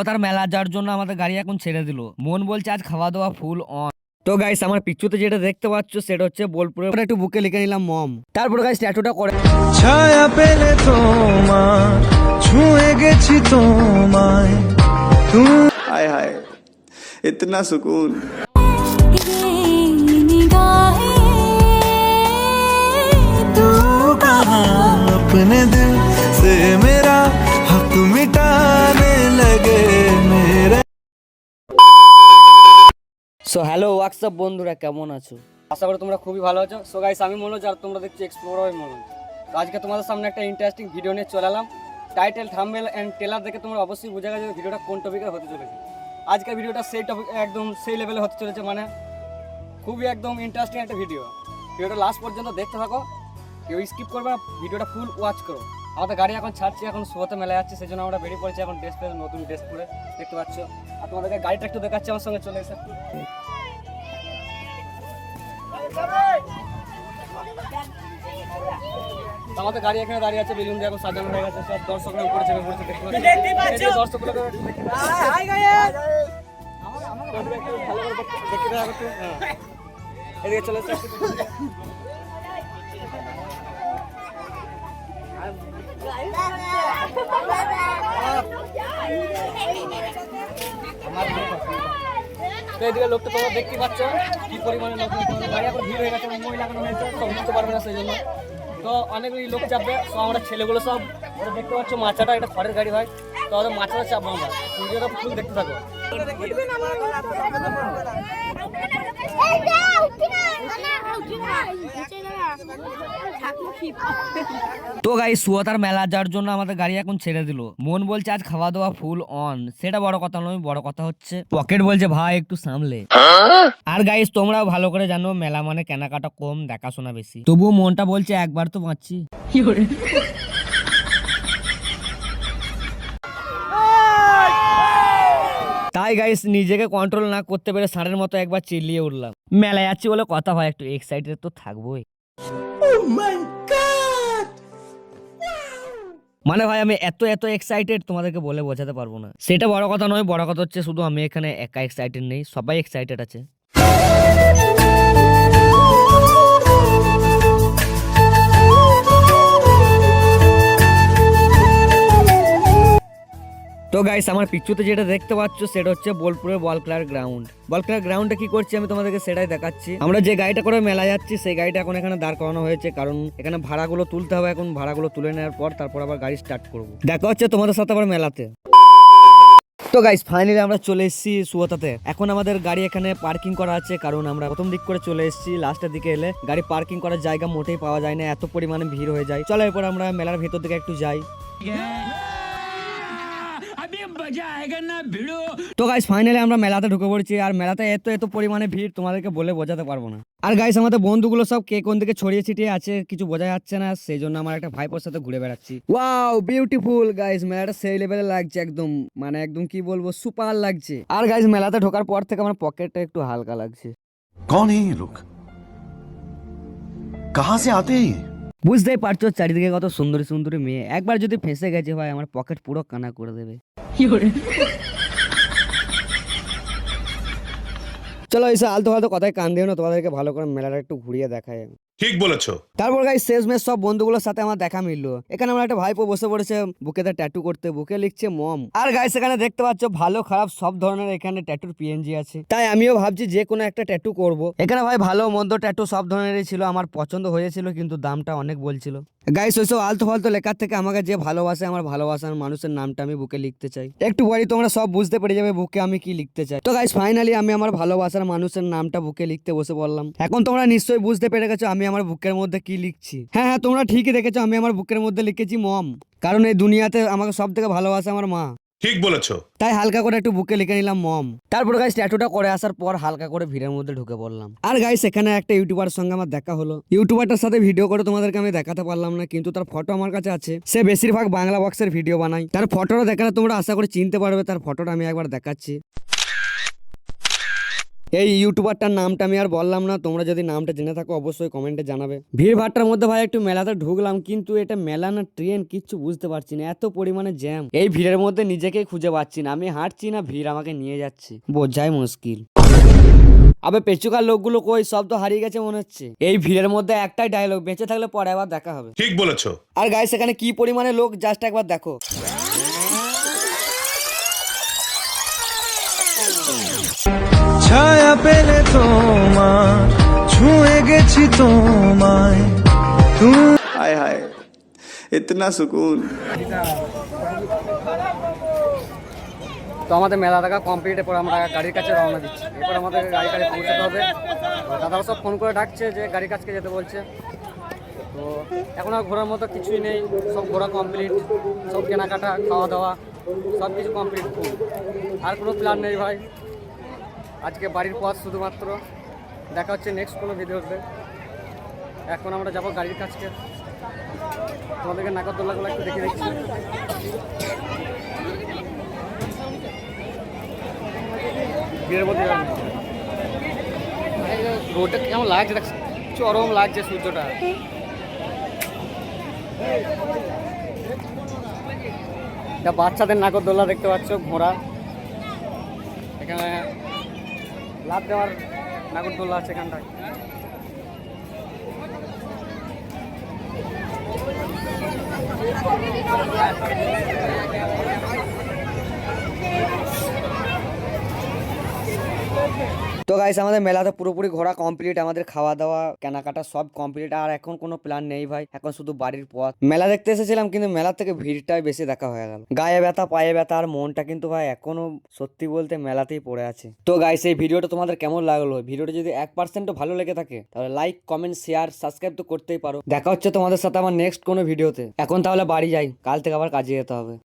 তার মেলা যাওয়ার জন্য আমাদের গাড়ি এখন ছেড়ে দিল। মন বলছে আজ খাওয়া দাওয়া ফুল অন। তো গাইস আমার পিছুতে যেটা দেখতে পাচ্ছ সেটা হচ্ছে বোলপুরে, একটু বুকে লিখে নিলাম মম। তারপর গাইস ট্যাটুটা করে ছায়া পেলে তোমার ছুঁয়ে গেছি তোমায় हाय हाय इतना सुकून तू कहाँ अपने दिल से मेरा हक मिटाने लगे मेरे। সো হ্যালো হোয়াটসঅ্যাপ বন্ধুরা, কেমন আছো? আশা করি তোমরা খুবই ভালো আছো। সো গাইস আমি মনোজ আর তোমরা দেখছো এক্সপ্লোরার মনোজ। তো আজকে তোমাদের সামনে একটা ইন্টারেস্টিং ভিডিও নিয়ে চলে এলাম। টাইটেল, থাম্বনেল এন্ড ট্রেলার দেখে তোমরা অবশ্যই বুঝে গেছো ভিডিওটা কোন টপিকে হতে চলেছে। আজকের ভিডিওটা সেই টপিক একদম সেই লেভেলে হতে চলেছে, মানে খুবই একদম ইন্টারেস্টিং একটা ভিডিও। ভিডিওটা লাস্ট পর্যন্ত দেখতে থাকো, কেউ স্কিপ করবে না, ভিডিওটা ফুল ওয়াচ করো। আমাদের গাড়ি এখন ছাড়ছি, এখন শোতে মেলা যাচ্ছে, সেই জন্য আমরা বেরিয়ে পড়েছি এখন নতুন ড্রেস পরে দেখতে পাচ্ছ। আর তোমাদেরকে গাড়িটা একটু দেখাচ্ছি, আমার সঙ্গে চলে এসে। আমাদের গাড়ি এখানে দাঁড়িয়ে আছে, বেলুন দিয়ে এখন সাজানো হয়ে গেছে, সব দর্শকরা উপরে চেপে পড়ছে দেখতে পাচ্ছি। দর্শকরা এদিকে চলে এসে এদিকে লোকটা তোমরা দেখতে পাচ্ছ কি পরিমাণে লোক। গাড়ি এখন ভিড় হয়ে গেছে, মই লাগানো হয়েছে, সব বুঝতে পারবে না সেই জন্য। তো অনেকগুলি লোক চাপবে, সব আমরা ছেলেগুলো সব দেখতে পাচ্ছ। মাচাটা এটা খড়ের গাড়ি হয়, তো আমাদের মাচাটা চাপবো আমরা। ভিডিওটা ফুল দেখতে থাকো। তো গাইস সুয়াতার মেলা যাওয়ার জন্য আমাদের গাড়ি এখন ছেড়ে দিল। মন বলছে আজ খাওয়া দাওয়া ফুল অন, সেটা বড় কথা নয়, বড় কথা হচ্ছে পকেট বলছে ভাই একটু সামলে। আর গাইস তোমরাও ভালো করে জানো মেলা মানে কেনাকাটা কম, দেখাশোনা বেশি, তবুও মনটা বলছে একবার তো বাঁচছি। তাই গাইস নিজেকে কন্ট্রোল না করতে পেরে ষাঁড়ের মতো একবার চিল্লিয়ে উঠলাম। মেলায় যাচ্ছি বলে কথা হয়, একটু এক্সাইটেড তো থাকবোই। মানে ভাই আমি এত এক্সাইটেড তোমাদেরকে বলে বোঝাতে পারবো না। সেটা বড় কথা নয়, বড় কথা হচ্ছে শুধু আমি এখানে একা এক্সাইটেড নেই, সবাই এক্সাইটেড আছে। তো গাইস আমার পিছুতে যেটা দেখতে পাচ্ছ সেটা হচ্ছে বোলপুরের বল খেলার গ্রাউন্ড। বল খেলার গ্রাউন্ডে কি করছি আমি তোমাদেরকে সেটাই দেখাচ্ছি। আমরা যে গাড়িটা করে মেলা যাচ্ছি সেই গাড়িটা এখন এখানে দাঁড় করানো হয়েছে, কারণ এখানে ভাড়াগুলো তুলতে হবে। এখন ভাড়াগুলো তুলে নেওয়ার পর তারপর আবার গাড়ি স্টার্ট করবো। দেখা হচ্ছে তোমাদের সাথে আবার মেলাতে। তো গাইস ফাইনালি আমরা চলে এসেছি সুয়াতাতে। এখন আমাদের গাড়ি এখানে পার্কিং করা আছে, কারণ আমরা প্রথম দিক করে চলে এসেছি, লাস্টের দিকে এলে গাড়ি পার্কিং করার জায়গা মোটেই পাওয়া যায় না, এত পরিমাণে ভিড় হয়ে যায়। চলো এরপর আমরা মেলার ভেতর দিকে একটু যাই। তো গাইস ফাইনালি আমরা মেলাতে ঢুকে পড়ছি, আর মেলাতে এত পরিমাণে ভিড় তোমাদেরকে বলে বোঝাতে পারবো না। আর গাইস আমাদের বন্ধুগুলো সব কে কোন দিকে ছড়িয়ে ছিটিয়ে আছে কিছু বোঝা যাচ্ছে না, সেই জন্য আমার একটা ভাইপোর সাথে ঘুরে বেড়াচ্ছি। ওয়াও বিউটিফুল গাইস, মেলাটা সেই লেভেলে লাগছে, একদম মানে একদম কি বলবো সুপার লাগছে। আর গাইস মেলাতে ঢোকার পর থেকে আমার পকেটটা একটু হালকা লাগছে। कौन है ये लोग कहां से आते हैं? বুঝতেই পারছো চারিদিকে কত সুন্দরী সুন্দরী মেয়ে, একবার যদি ফেঁসে গেছে ভাই আমার পকেট পুরো কানা করে দেবে। চলো এসে আলতো ফালতো কথায় কান দিও না, তোমাদেরকে ভালো করে মেলাটা একটু ঘুরিয়ে দেখায়। ঠিক বলেছো। তারপর গাইস শেষমেশ সব বন্ধুগুলোর সাথে আমার দেখা মিললো। এখানে আমার একটা ভাইপো বসে পড়েছে বুকেতে ট্যাটু করতে, বুকে লিখছে মম। আর গাইস এখানে দেখতে পাচ্ছ ভালো খারাপ সব ধরনের এখানে ট্যাটুর পিএনজি আছে, তাই আমিও ভাবছি যে কোনো একটা ট্যাটু করব। এখানে ভাই ভালো মন্দ ট্যাটু সব ধরনেরই ছিল, আমার পছন্দ হয়েছিল কিন্তু দামটা অনেক বলছিল। গাইস ওইসব আলতো ফালতো লেখার থেকে আমাকে যে ভালোবাসে আমার ভালোবাসার মানুষের নামটা আমি বুকে লিখতে চাই। একটু পরে তোমরা সব বুঝতে পেরে যাবে বুকে আমি কি লিখতে চাই। তো গাইস ফাইনালি আমি আমার ভালোবাসার মানুষের নামটা বুকে লিখতে বসে পড়লাম। এখন তোমরা নিশ্চয়ই বুঝতে পেরে গেছো আমি আমার বুকের মধ্যে কি লিখছি। হ্যাঁ তোমরা ঠিকই দেখেছো, আমি আমার বুকের মধ্যে লিখেছি মম, কারণ এই দুনিয়াতে আমাকে সব থেকে ভালোবাসে আমার মা। ঠিক বলেছো। তাই হালকা করে একটু বুকে লিখে নিলাম মম। তারপর গাইস ট্যাটুটা করে আসার পর হালকা করে ভিড়ের মধ্যে ঢুকে পড়লাম। আর গাইস এখানে একটা ইউটিউবার সঙ্গে আমার দেখা হলো। ইউটিউবারটার সাথে ভিডিও করে তোমাদেরকে আমি দেখাতে পারলাম না, কিন্তু তার ফটো আমার কাছে আছে। সে বেশিরভাগ বাংলা বক্সের ভিডিও বানায়, তার ফটোটা দেখালে তোমরা আশা করে চিনতে পারবে। তার ফটোটা আমি একবার দেখাচ্ছি। এই ইউটিউবারটার নামটা আমি আর বললাম না, তোমরা যদি নামটা জেনে থাকো অবশ্যই কমেন্টে জানাবে। ভিড় ভাট্টার মধ্যে ভাই একটু মেলাতে ঢুকলাম, কিন্তু এটা মেলা না ট্রেন কিচ্ছু বুঝতে পারছি না, এত পরিমাণে জ্যাম। এই ভিড়ের মধ্যে নিজেকেই খুঁজে পাচ্ছি না, আমি হাঁটছি না ভিড় আমাকে নিয়ে যাচ্ছে, বোঝাই মুশকিল। আবে পেছুকার লোকগুলো কই, সব তো হারিয়ে গেছে মনে হচ্ছে। এই ভিড়ের মধ্যে একটাই ডায়লগ, বেঁচে থাকলে পরে আবার দেখা হবে। ঠিক বলেছো। আর গাইস এখানে কি পরিমাণে লোক জাস্ট একবার দেখো। ছায়া পেলে তোমার ছুঁয়ে গেছি তোমায় তুমি हाय हाय इतना सुकून। তো আমাদের মেলা দেখা কমপ্লিট, পরে আমরা গাড়ির কাছে রওনা দিচ্ছি। এরপর আমাদের গাড়ি কাছে পৌঁছাতে হবে। দাদারা সব ফোন করে ডাকছে যে গাড়ির কাছকে যেতে বলছে। তো এখন আর ঘোরার মতো কিছুই নেই, সব ঘোরা কমপ্লিট, সব কেনাকাটা খাওয়া দাওয়া সব কিছু কমপ্লিট। আর কোনো প্ল্যান নেই ভাই, আজকে বাড়ির পথ শুধুমাত্র। দেখা হচ্ছে নেক্সট কোনো ভিডিওতে। এখন আমরা যাবো গাড়ির কাছকে, তোমাদেরকে নাগরদোল্লাগুলো একটু দেখে দিচ্ছি। ভিড়ের মধ্যে রোডটা কেমন লাগছে, দেখ চরম লাগছে সূর্যটা। এটা বাচ্চাদের নাগরদোল্লা দেখতে পাচ্ছ, ঘোড়া। এখানে লাফ দেওয়ার নাগরদোল্লা আছে এখানটায়। তো গাইস আমাদের মেলাতে পুরোপুরি ঘোরা কমপ্লিট, আমাদের খাওয়া দাওয়া কেনাকাটা সব কমপ্লিট। আর এখন কোনো প্ল্যান নেই ভাই, এখন শুধু বাড়ির পথ। মেলা দেখতে এসেছিলাম, কিন্তু মেলা থেকে ভিড়টাই বেশি দেখা হয়ে গেল। গায়ে ব্যথা, পায়ে ব্যথা, আর মনটা কিন্তু ভাই এখনো সত্যি বলতে মেলাতেই পড়ে আছে। তো গাইস এই ভিডিওটা তোমাদের কেমন লাগলো? ভিডিওটা যদি 1% ভালো লেগে থাকে তাহলে লাইক, কমেন্ট, শেয়ার, সাবস্ক্রাইব তো করতেই পারো। দেখা হচ্ছে তোমাদের সাথে আমার নেক্সট কোনো ভিডিওতে। এখন তাহলে বাড়ি যাই, কাল থেকে আবার কাজে যেতে হবে।